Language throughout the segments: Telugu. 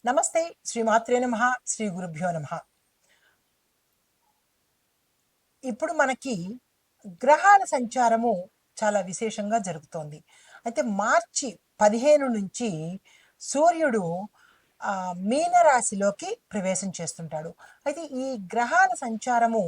నమస్తే. శ్రీమాత్రే నమః. శ్రీ గురుభ్యో నమః. ఇప్పుడు మనకి గ్రహాల సంచారము చాలా విశేషంగా జరుగుతోంది. అయితే మార్చి 15 నుంచి సూర్యుడు మీనరాశిలోకి ప్రవేశం చేస్తుంటాడు. అయితే ఈ గ్రహాల సంచారము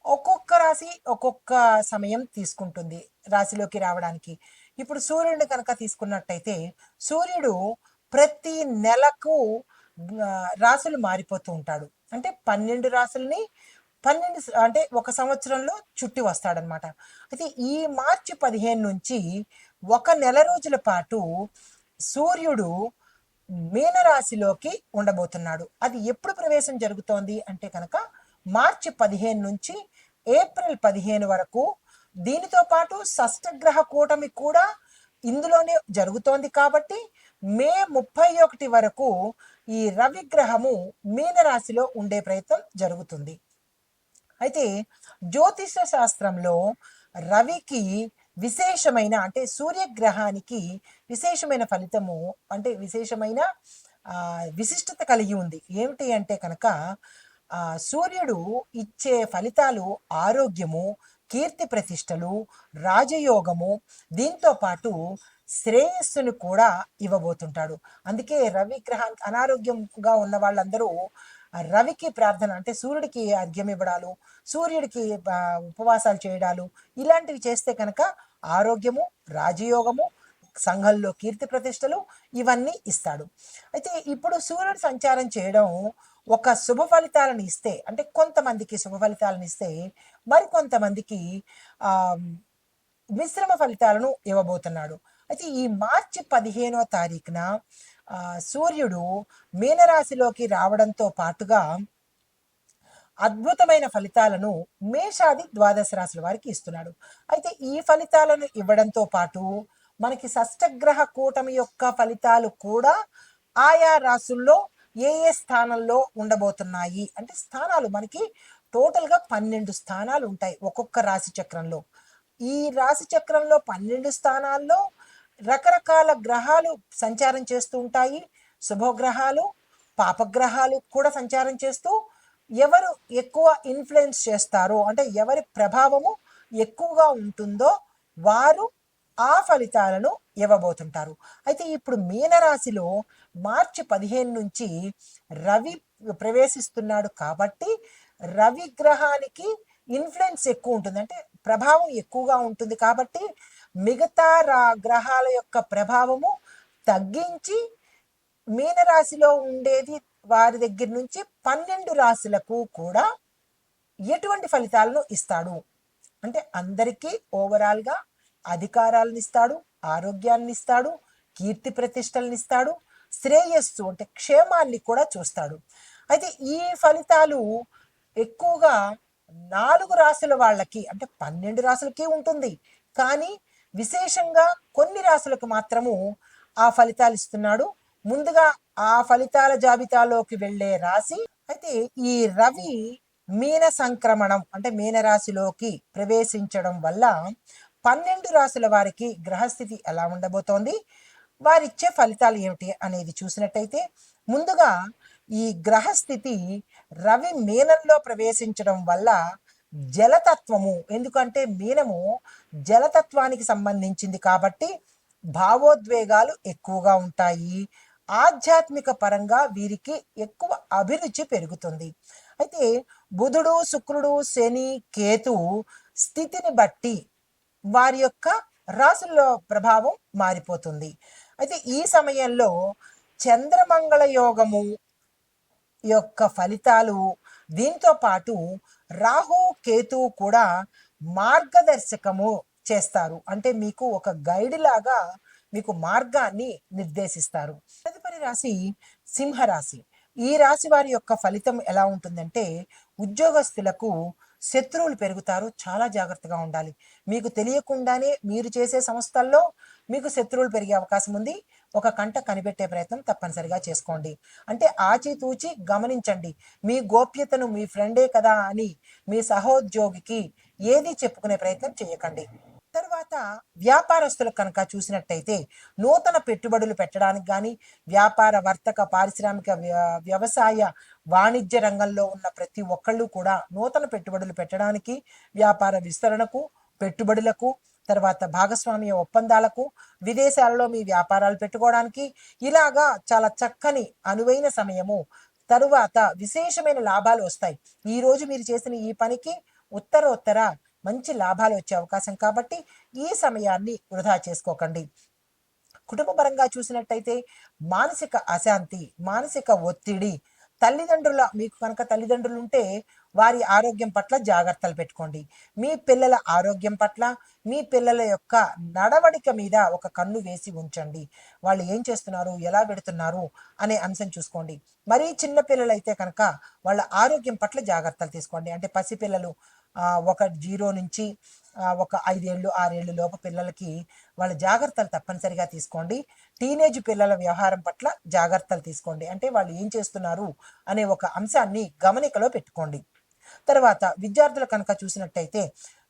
ఒక్కొక్క రాశి ఒక్కొక్క సమయం తీసుకుంటుంది రాశిలోకి రావడానికి. ఇప్పుడు సూర్యుడిని కనుక తీసుకున్నట్టయితే సూర్యుడు ప్రతి నెలకు రాశులు మారిపోతూ ఉంటాడు. అంటే 12 రాశుల్ని 12 అంటే ఒక సంవత్సరంలో చుట్టి వస్తాడనమాట. అయితే ఈ మార్చి 15 నుంచి ఒక నెల రోజుల పాటు సూర్యుడు మీనరాశిలోకి ఉండబోతున్నాడు. అది ఎప్పుడు ప్రవేశం జరుగుతోంది అంటే కనుక మార్చి 15 నుంచి ఏప్రిల్ 15 వరకు. దీనితో పాటు షష్టగ్రహ కూటమి కూడా ఇందులోనే జరుగుతోంది కాబట్టి మే 31 వరకు ఈ రవిగ్రహము మీనరాశిలో ఉండే ప్రయత్నం జరుగుతుంది. అయితే జ్యోతిష శాస్త్రంలో రవికి విశేషమైన అంటే సూర్యగ్రహానికి విశేషమైన ఫలితము అంటే విశేషమైన విశిష్టత కలిగి ఉంది. ఏమిటి అంటే కనుక సూర్యుడు ఇచ్చే ఫలితాలు ఆరోగ్యము, కీర్తి ప్రతిష్టలు, రాజయోగము, దీంతో పాటు శ్రేయస్సును కూడా ఇవ్వబోతుంటాడు. అందుకే రవి గ్రహానికి అనారోగ్యంగా ఉన్న వాళ్ళందరూ రవికి ప్రార్థన అంటే సూర్యుడికి అర్ఘ్యం ఇవ్వడాలు, సూర్యుడికి ఉపవాసాలు చేయడాలు ఇలాంటివి చేస్తే కనుక ఆరోగ్యము, రాజయోగము, సంఘంలో కీర్తి ప్రతిష్టలు ఇవన్నీ ఇస్తాడు. అయితే ఇప్పుడు సూర్యుడు సంచారం చేయడం ఒక శుభ ఫలితాలను ఇస్తే అంటే కొంతమందికి శుభ ఫలితాలను ఇస్తే మరికొంతమందికి మిశ్రమ ఫలితాలను ఇవ్వబోతున్నాడు. అయితే ఈ మార్చి 15వ తారీఖున సూర్యుడు మీనరాశిలోకి రావడంతో పాటుగా అద్భుతమైన ఫలితాలను మేషాది ద్వాదశ రాశుల వారికి ఇస్తున్నాడు. అయితే ఈ ఫలితాలను ఇవ్వడంతో పాటు మనకి షష్టగ్రహ కూటమి యొక్క ఫలితాలు కూడా ఆయా రాశుల్లో ఏ ఏ స్థానంలో ఉండబోతున్నాయి అంటే స్థానాలు మనకి టోటల్గా 12 స్థానాలు ఉంటాయి ఒక్కొక్క రాశి చక్రంలో. ఈ రాశి చక్రంలో 12 స్థానాల్లో రకరకాల గ్రహాలు సంచారం చేస్తూ ఉంటాయి. శుభగ్రహాలు, పాపగ్రహాలు కూడా సంచారం చేస్తూ ఎవరు ఎక్కువ ఇన్ఫ్లుయెన్స్ చేస్తారో అంటే ఎవరి ప్రభావము ఎక్కువగా ఉంటుందో వారు ఆ ఫలితాలను ఇవ్వబోతుంటారు. అయితే ఇప్పుడు మీనరాశిలో మార్చి 15 నుంచి రవి ప్రవేశిస్తున్నాడు కాబట్టి రవి గ్రహానికి ఇన్ఫ్లుయెన్స్ ఎక్కువ ఉంటుంది అంటే ప్రభావం ఎక్కువగా ఉంటుంది కాబట్టి మిగతా గ్రహాల యొక్క ప్రభావము తగ్గించి మీనరాశిలో ఉండేది వారి దగ్గర నుంచి 12 రాశులకు కూడా ఎటువంటి ఫలితాలను ఇస్తాడు అంటే అందరికీ ఓవరాల్గా అధికారాలను ఇస్తాడు, ఆరోగ్యాన్ని ఇస్తాడు, కీర్తి ప్రతిష్టలను ఇస్తాడు, శ్రేయస్సు అంటే క్షేమాన్ని కూడా చూస్తాడు. అయితే ఈ ఫలితాలు ఎక్కువగా 4 రాశుల వాళ్ళకి అంటే 12 రాశులకి ఉంటుంది. కానీ విశేషంగా కొన్ని రాశులకు మాత్రము ఆ ఫలితాలు ఇస్తున్నాడు. ముందుగా ఆ ఫలితాల జాబితాలోకి వెళ్ళే రాశి అయితే ఈ రవి మీన సంక్రమణం అంటే మీనరాశిలోకి ప్రవేశించడం వల్ల 12 రాశుల వారికి గ్రహస్థితి ఎలా ఉండబోతోంది, వారిచ్చే ఫలితాలు ఏమిటి అనేది చూసినట్టయితే ముందుగా ఈ గ్రహస్థితి రవి మీనంలో ప్రవేశించడం వల్ల జలతత్వము ఎందుకంటే మీనము జలతత్వానికి సంబంధించింది కాబట్టి భావోద్వేగాలు ఎక్కువగా ఉంటాయి. ఆధ్యాత్మిక పరంగా వీరికి ఎక్కువ అభిరుచి పెరుగుతుంది. అయితే బుధుడు, శుక్రుడు, శని, కేతు స్థితిని బట్టి వారి యొక్క రాశుల్లో ప్రభావం మారిపోతుంది. అయితే ఈ సమయంలో చంద్రమంగళ యోగము యొక్క ఫలితాలు దీంతో పాటు రాహు, కేతు కూడా మార్గదర్శకము చేస్తారు అంటే మీకు ఒక గైడ్ లాగా మీకు మార్గాన్ని నిర్దేశిస్తారు. తదుపరి రాశి సింహరాశి. ఈ రాశి వారి యొక్క ఫలితం ఎలా ఉంటుందంటే ఉద్యోగస్తులకు శత్రువులు పెరుగుతారు, చాలా జాగ్రత్తగా ఉండాలి. మీకు తెలియకుండానే మీరు చేసే సంస్థల్లో మీకు శత్రువులు పెరిగే అవకాశం ఉంది. ఒక కంట కనిపెట్టే ప్రయత్నం తప్పనిసరిగా చేసుకోండి. అంటే ఆచితూచి గమనించండి. మీ గోప్యతను మీ ఫ్రెండే కదా అని మీ సహోద్యోగికి ఏది చెప్పుకునే ప్రయత్నం చేయకండి. తర్వాత వ్యాపారస్తులు కనుక చూసినట్టయితే నూతన పెట్టుబడులు పెట్టడానికి కానీ, వ్యాపార వర్తక పారిశ్రామిక వ్యవసాయ వాణిజ్య రంగంలో ఉన్న ప్రతి ఒక్కళ్ళు కూడా నూతన పెట్టుబడులు పెట్టడానికి, వ్యాపార విస్తరణకు, పెట్టుబడులకు, తర్వాత భాగస్వామ్య ఒప్పందాలకు, విదేశాలలో మీ వ్యాపారాలు పెట్టుకోవడానికి ఇలాగా చాలా చక్కని అనువైన సమయము. తరువాత విశేషమైన లాభాలు వస్తాయి. ఈరోజు మీరు చేసిన ఈ పనికి ఉత్తరోత్తర మంచి లాభాలు వచ్చే అవకాశం కాబట్టి ఈ సమయాన్ని వృధా చేసుకోకండి. కుటుంబపరంగా చూసినట్టయితే మానసిక అశాంతి, మానసిక ఒత్తిడి, మీకు కనుక తల్లిదండ్రులు ఉంటే వారి ఆరోగ్యం పట్ల జాగ్రత్తలు పెట్టుకోండి. మీ పిల్లల ఆరోగ్యం పట్ల, మీ పిల్లల యొక్క నడవడిక మీద ఒక కన్ను వేసి ఉంచండి. వాళ్ళు ఏం చేస్తున్నారు, ఎలా పెడుతున్నారు అనే అంశం చూసుకోండి. మరీ చిన్న పిల్లలైతే కనుక వాళ్ళ ఆరోగ్యం పట్ల జాగ్రత్తలు తీసుకోండి. అంటే పసిపిల్లలు ఒక 0 నుంచి ఒక 5 ఏళ్ళు 6 ఏళ్ళు లోపు పిల్లలకి వాళ్ళ జాగ్రత్తలు తప్పనిసరిగా తీసుకోండి. టీనేజ్ పిల్లల వ్యవహారం పట్ల జాగ్రత్తలు తీసుకోండి. అంటే వాళ్ళు ఏం చేస్తున్నారు అనే ఒక అంశాన్ని గమనికలో పెట్టుకోండి. తర్వాత విద్యార్థులు కనుక చూసినట్టయితే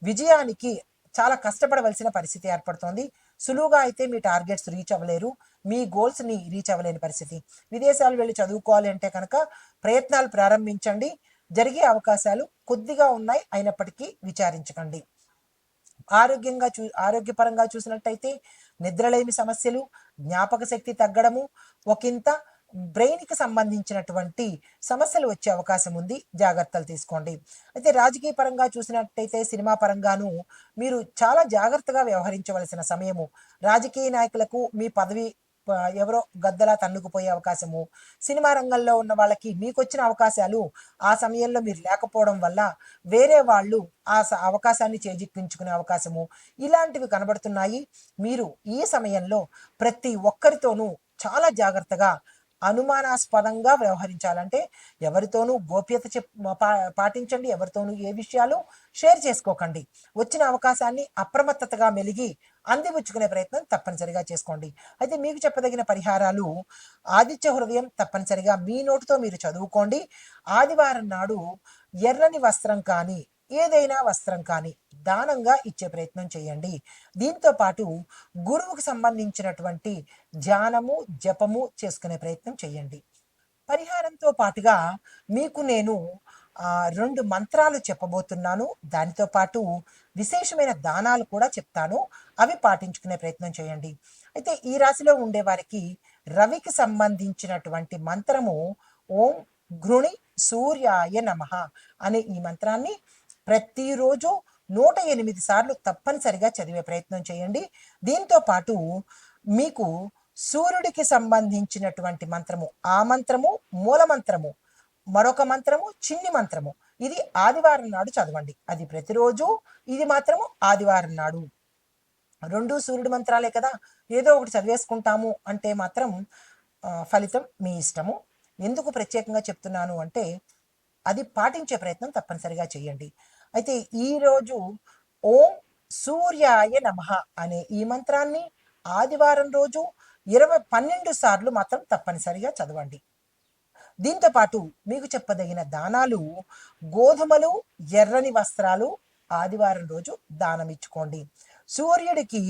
విజయానికి చాలా కష్టపడవలసిన పరిస్థితి ఏర్పడుతోంది. సులువుగా అయితే మీ టార్గెట్స్ రీచ్ అవ్వలేరు, మీ గోల్స్ని రీచ్ అవ్వలేని పరిస్థితి. విదేశాలు వెళ్ళి చదువుకోవాలి అంటే కనుక ప్రయత్నాలు ప్రారంభించండి. జరిగే అవకాశాలు కొద్దిగా ఉన్నాయి, అయినప్పటికీ విచారించకండి. ఆరోగ్యపరంగా చూసినట్టయితే నిద్రలేమి సమస్యలు, జ్ఞాపక శక్తి తగ్గడము, ఒకంత బ్రెయిన్కి సంబంధించినటువంటి సమస్యలు వచ్చే అవకాశం ఉంది. జాగ్రత్తలు తీసుకోండి. అయితే రాజకీయ పరంగా చూసినట్టయితే సినిమా పరంగాను మీరు చాలా జాగ్రత్తగా వ్యవహరించవలసిన సమయము. రాజకీయ నాయకులకు మీ పదవి ఎవరో గద్దలా తన్నుకుపోయే అవకాశము, సినిమా రంగంలో ఉన్న వాళ్ళకి మీకు వచ్చిన అవకాశాలు ఆ సమయంలో మీరు లేకపోవడం వల్ల వేరే వాళ్ళు ఆ అవకాశాన్ని చేజిక్కించుకునే అవకాశము, ఇలాంటివి కనబడుతున్నాయి. మీరు ఈ సమయంలో ప్రతి ఒక్కరితోనూ చాలా జాగ్రత్తగా అనుమానాస్పదంగా వ్యవహరించాలంటే ఎవరితోనూ గోప్యత పాటించండి. ఎవరితోనూ ఏ విషయాలు షేర్ చేసుకోకండి. వచ్చిన అవకాశాన్ని అప్రమత్తతగా మెలిగి అందిపుచ్చుకునే ప్రయత్నం తప్పనిసరిగా చేసుకోండి. అయితే మీకు చెప్పదగిన పరిహారాలు ఆదిత్య హృదయం తప్పనిసరిగా మీ నోటితో మీరు చదువుకోండి. ఆదివారం నాడు ఎర్రని వస్త్రం కానీ ఏదైనా వస్త్రం కానీ దానంగా ఇచ్చే ప్రయత్నం చేయండి. దీంతో పాటు గురువుకు సంబంధించినటువంటి ధ్యానము జపము చేసుకునే ప్రయత్నం చేయండి. పరిహారంతో పాటుగా మీకు నేను 2 మంత్రాలు చెప్పబోతున్నాను. దానితో పాటు విశేషమైన దానాలు కూడా చెప్తాను. అవి పాటించుకునే ప్రయత్నం చేయండి. అయితే ఈ రాశిలో ఉండే వారికి రవికి సంబంధించినటువంటి మంత్రము ఓం ఘృణి సూర్యాయ నమః అనే ఈ మంత్రాన్ని ప్రతిరోజు 108 సార్లు తప్పనిసరిగా చదివే ప్రయత్నం చేయండి. దీంతో పాటు మీకు సూర్యుడికి సంబంధించినటువంటి మంత్రము, ఆ మంత్రము మూల మంత్రము, మరొక మంత్రము చిన్ని మంత్రము, ఇది ఆదివారం నాడు చదవండి. అది ప్రతిరోజు, ఇది మాత్రము ఆదివారం నాడు. 2 సూర్యుడి మంత్రాలే కదా, ఏదో ఒకటి చదివేసుకుంటాము అంటే మాత్రం ఫలితం మీ ఇష్టము. ఎందుకు ప్రత్యేకంగా చెప్తున్నాను అంటే అది పాటించే ప్రయత్నం తప్పనిసరిగా చేయండి. అయితే ఈరోజు ఓం సూర్యాయ నమః అనే ఈ మంత్రాన్ని ఆదివారం రోజు 12 సార్లు మాత్రం తప్పనిసరిగా చదవండి. దీంతో పాటు మీకు చెప్పదగిన దానాలు గోధుమలు, ఎర్రని వస్త్రాలు ఆదివారం రోజు దానం ఇచ్చుకోండి. సూర్యుడికి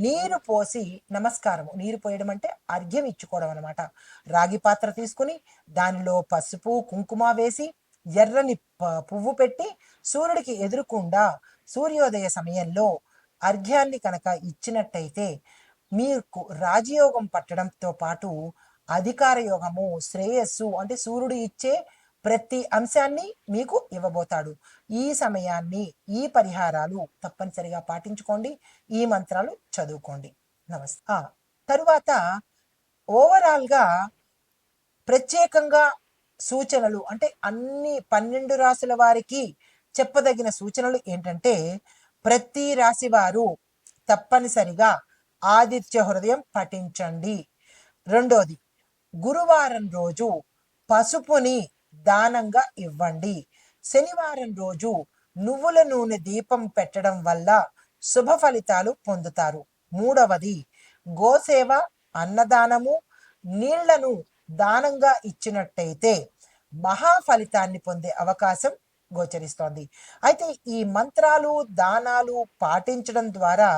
నీరు పోసి నమస్కారము, నీరు పోయడం అంటే అర్ఘ్యం ఇచ్చుకోవడం అనమాట. రాగి పాత్ర తీసుకుని దానిలో పసుపు కుంకుమ వేసి ఎర్రని పువ్వు పెట్టి సూర్యుడికి ఎదురుకుండా సూర్యోదయ సమయంలో అర్ఘ్యాన్ని కనుక ఇచ్చినట్టయితే మీకు రాజయోగం పట్టడంతో పాటు అధికార యోగము, శ్రేయస్సు, అంటే సూర్యుడు ఇచ్చే ప్రతి అంశాన్ని మీకు ఇవ్వబోతాడు. ఈ సమయాన్ని ఈ పరిహారాలు తప్పనిసరిగా పాటించుకోండి. ఈ మంత్రాలు చదువుకోండి. నమస్తే. తరువాత ఓవరాల్గా ప్రత్యేకంగా సూచనలు అంటే అన్ని 12 రాశుల వారికి చెప్పదగిన సూచనలు ఏంటంటే ప్రతి రాశి వారు తప్పనిసరిగా ఆదిత్య హృదయం పఠించండి. రెండోది, గురువారం రోజు పసుపుని దానంగా ఇవ్వండి. శనివారం రోజు నువ్వుల నూనె దీపం పెట్టడం వల్ల శుభ ఫలితాలు పొందుతారు. మూడవది, గోసేవ, అన్నదానము, నీళ్లను దానంగా ఇచ్చినట్టయితే మహా ఫలితాన్ని పొందే అవకాశం గోచరిస్తోంది. అయితే ఈ మంత్రాలు, దానాలు పాటించడం ద్వారా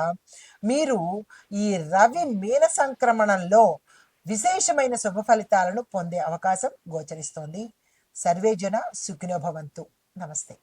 మీరు ఈ రవి మీన సంక్రమణంలో విశేషమైన శుభ ఫలితాలను పొందే అవకాశం గోచరిస్తోంది. సర్వే జన సుఖినో భవంతు. నమస్తే.